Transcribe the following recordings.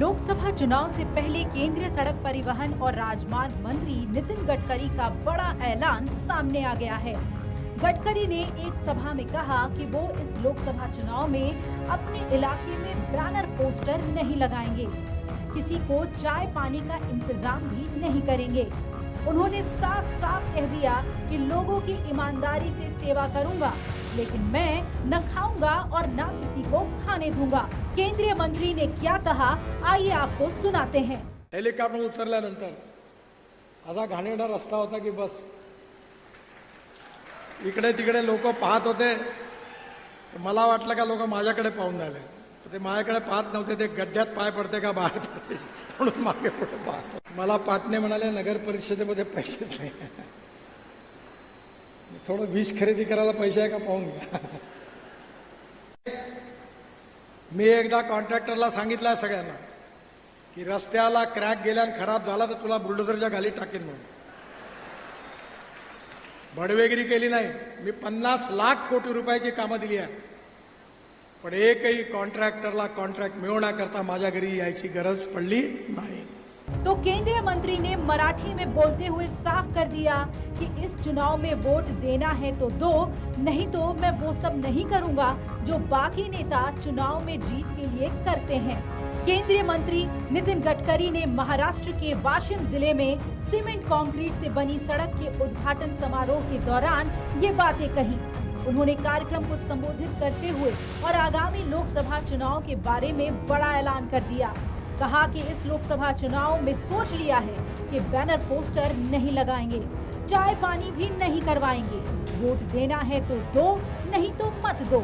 लोकसभा चुनाव से पहले केंद्रीय सड़क परिवहन और राजमार्ग मंत्री नितिन गडकरी का बड़ा ऐलान सामने आ गया है। गडकरी ने एक सभा में कहा कि वो इस लोकसभा चुनाव में अपने इलाके में बैनर पोस्टर नहीं लगाएंगे, किसी को चाय पानी का इंतजाम भी नहीं करेंगे। उन्होंने साफ साफ कह दिया कि लोगों की ईमानदारी से सेवा करूंगा, लेकिन मैं न खाऊंगा और न किसी को खाने दूंगा। केंद्रीय मंत्री ने क्या कहा, आइए आपको सुनाते हैं। हेलिकॉप्टर उतरल्यानंतर असा घाणेरडा रस्ता होता की बस इकडे तिकडे लोक पाहत होते। मला वाटलं का लोक माझ्याकडे पाहून राहिले, ते माझ्याकडे पाहत नव्हते, ते गड्ड्यात पाय पडते का बाहेर पडते म्हणून मागे पुढे पाहत। मला पाटणे म्हणाले नगर परिषदेमध्ये पैसेच नाही, थोडं वीज खरेदी करायला पैसे आहे का पाहून घ्या। मी एकदा कॉन्ट्रॅक्टरला सांगितलं सगळ्यांना की रस्त्याला क्रॅक गेल्यान खराब झाला तर तुला बुलडोझरच्या खाली टाकेन म्हणून। बडवेगिरी केली नाही, मी 50 लाख कोटी रुपयाची कामं दिली आहे, पण एकही कॉन्ट्रॅक्टरला कॉन्ट्रॅक्ट मिळवण्याकरता माझ्या घरी यायची गरज पडली नाही। तो केंद्रीय मंत्री ने मराठी में बोलते हुए साफ कर दिया कि इस चुनाव में वोट देना है तो दो, नहीं तो मैं वो सब नहीं करूंगा जो बाकी नेता चुनाव में जीत के लिए करते हैं। केंद्रीय मंत्री नितिन गडकरी ने महाराष्ट्र के वाशिम जिले में सीमेंट कंक्रीट से बनी सड़क के उद्घाटन समारोह के दौरान ये बातें कही। उन्होंने कार्यक्रम को संबोधित करते हुए और आगामी लोकसभा चुनाव के बारे में बड़ा ऐलान कर दिया। कहा कि इस लोकसभा चुनाव में सोच लिया है कि बैनर पोस्टर नहीं लगाएंगे, चाय पानी भी नहीं करवाएंगे, वोट देना है तो दो, नहीं तो मत दो।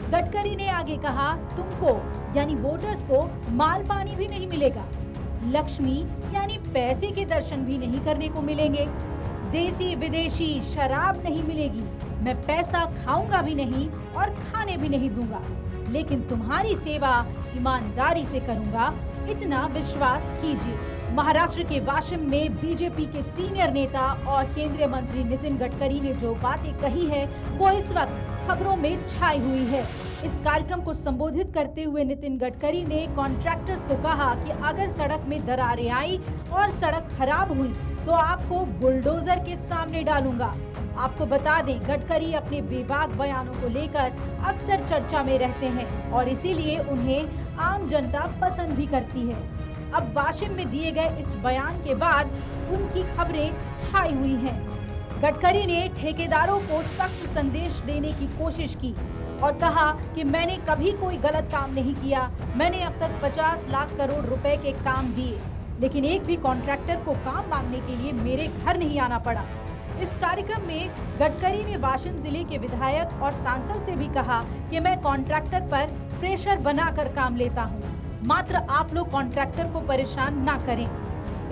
गडकरी ने आगे कहा, तुमको यानी वोटर्स को माल पानी भी नहीं मिलेगा, लक्ष्मी यानी पैसे के दर्शन भी नहीं करने को मिलेंगे, देसी विदेशी शराब नहीं मिलेगी, मैं पैसा खाऊंगा भी नहीं और खाने भी नहीं दूंगा, लेकिन तुम्हारी सेवा ईमानदारी से करूंगा, इतना विश्वास कीजिए। महाराष्ट्र के वाशिम में बीजेपी के सीनियर नेता और केंद्रीय मंत्री नितिन गडकरी ने जो बातें कही है वो इस वक्त खबरों में छाई हुई है। इस कार्यक्रम को संबोधित करते हुए नितिन गडकरी ने कॉन्ट्रैक्टर्स को कहा कि अगर सड़क में दरारें आई और सड़क खराब हुई तो आपको बुलडोजर के सामने डालूंगा। आपको बता दें, गडकरी अपने बेबाक बयानों को लेकर अक्सर चर्चा में रहते हैं और इसीलिए उन्हें आम जनता पसंद भी करती है। अब वाशिम में दिए गए इस बयान के बाद उनकी खबरें छाई हुई हैं। गडकरी ने ठेकेदारों को सख्त संदेश देने की कोशिश की और कहा कि मैंने कभी कोई गलत काम नहीं किया, मैंने अब तक 50 लाख करोड़ रुपए के काम दिए, लेकिन एक भी कॉन्ट्रैक्टर को काम मांगने के लिए मेरे घर नहीं आना पड़ा। इस कार्यक्रम में गडकरी ने वाशिम जिले के विधायक और सांसद से भी कहा कि मैं कॉन्ट्रैक्टर पर प्रेशर बनाकर काम लेता हूं, मात्र आप लोग कॉन्ट्रैक्टर को परेशान ना करें।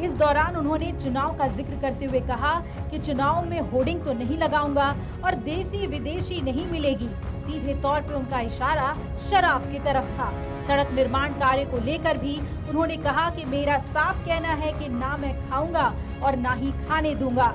इस दौरान उन्होंने चुनाव का जिक्र करते हुए कहा कि चुनाव में होर्डिंग तो नहीं लगाऊंगा और देसी विदेशी नहीं मिलेगी। सीधे तौर पे उनका इशारा शराब की तरफ था। सड़क निर्माण कार्य को लेकर भी उन्होंने कहा कि मेरा साफ कहना है कि ना मैं खाऊंगा और ना ही खाने दूंगा।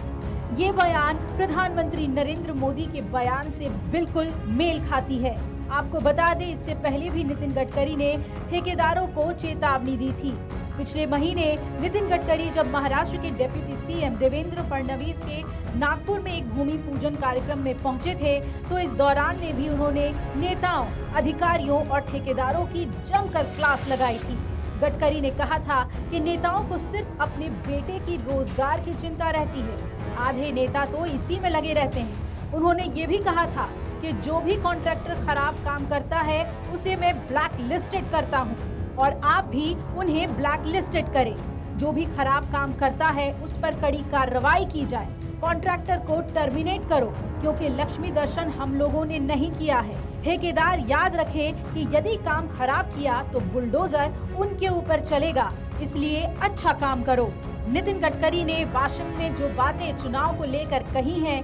ये बयान प्रधानमंत्री नरेंद्र मोदी के बयान से बिल्कुल मेल खाती है। आपको बता दें, इससे पहले भी नितिन गडकरी ने ठेकेदारों को चेतावनी दी थी। पिछले महीने नितिन गडकरी जब महाराष्ट्र के डिप्टी सीएम देवेंद्र फडणवीस के नागपुर में एक भूमि पूजन कार्यक्रम में पहुंचे थे, तो इस दौरान में भी उन्होंने नेताओं, अधिकारियों और ठेकेदारों की जमकर क्लास लगाई थी। गडकरी ने कहा था कि नेताओं को सिर्फ अपने बेटे की रोजगार की चिंता रहती है, आधे नेता तो इसी में लगे रहते हैं। उन्होंने ये भी कहा था कि जो भी कॉन्ट्रैक्टर खराब काम करता है उसे मैं ब्लैक लिस्टेड करता हूं और आप भी उन्हें ब्लैक लिस्टेड करें। जो भी खराब काम करता है उस पर कड़ी कार्रवाई की जाए, कॉन्ट्रैक्टर को टर्मिनेट करो, क्योंकि लक्ष्मी दर्शन हम लोगों ने नहीं किया है। ठेकेदार याद रखे कि यदि काम खराब किया तो बुलडोजर उनके ऊपर चलेगा, इसलिए अच्छा काम करो। नितिन गडकरी ने वाशिम में जो बातें चुनाव को लेकर कही हैं,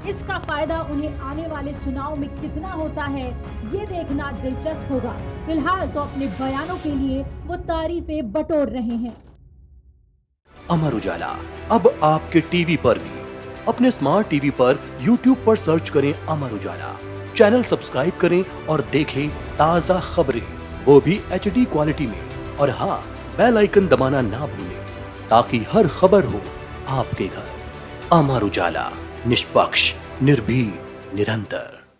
इसका फायदा उन्हें आने वाले चुनाव में कितना होता है ये देखना दिलचस्प होगा। फिलहाल तो अपने बयानों के लिए वो तारीफें बटोर रहे हैं। अमर उजाला अब आपके टीवी पर भी। अपने स्मार्ट टीवी पर YouTube पर सर्च करें अमर उजाला, चैनल सब्सक्राइब करें और देखें ताज़ा खबरें, वो भी HD क्वालिटी में। और हाँ, बेल आइकन दबाना ना भूलें ताकि हर खबर हो आपके घर। अमर उजाला, निष्पक्ष, निर्भीक, निरंतर।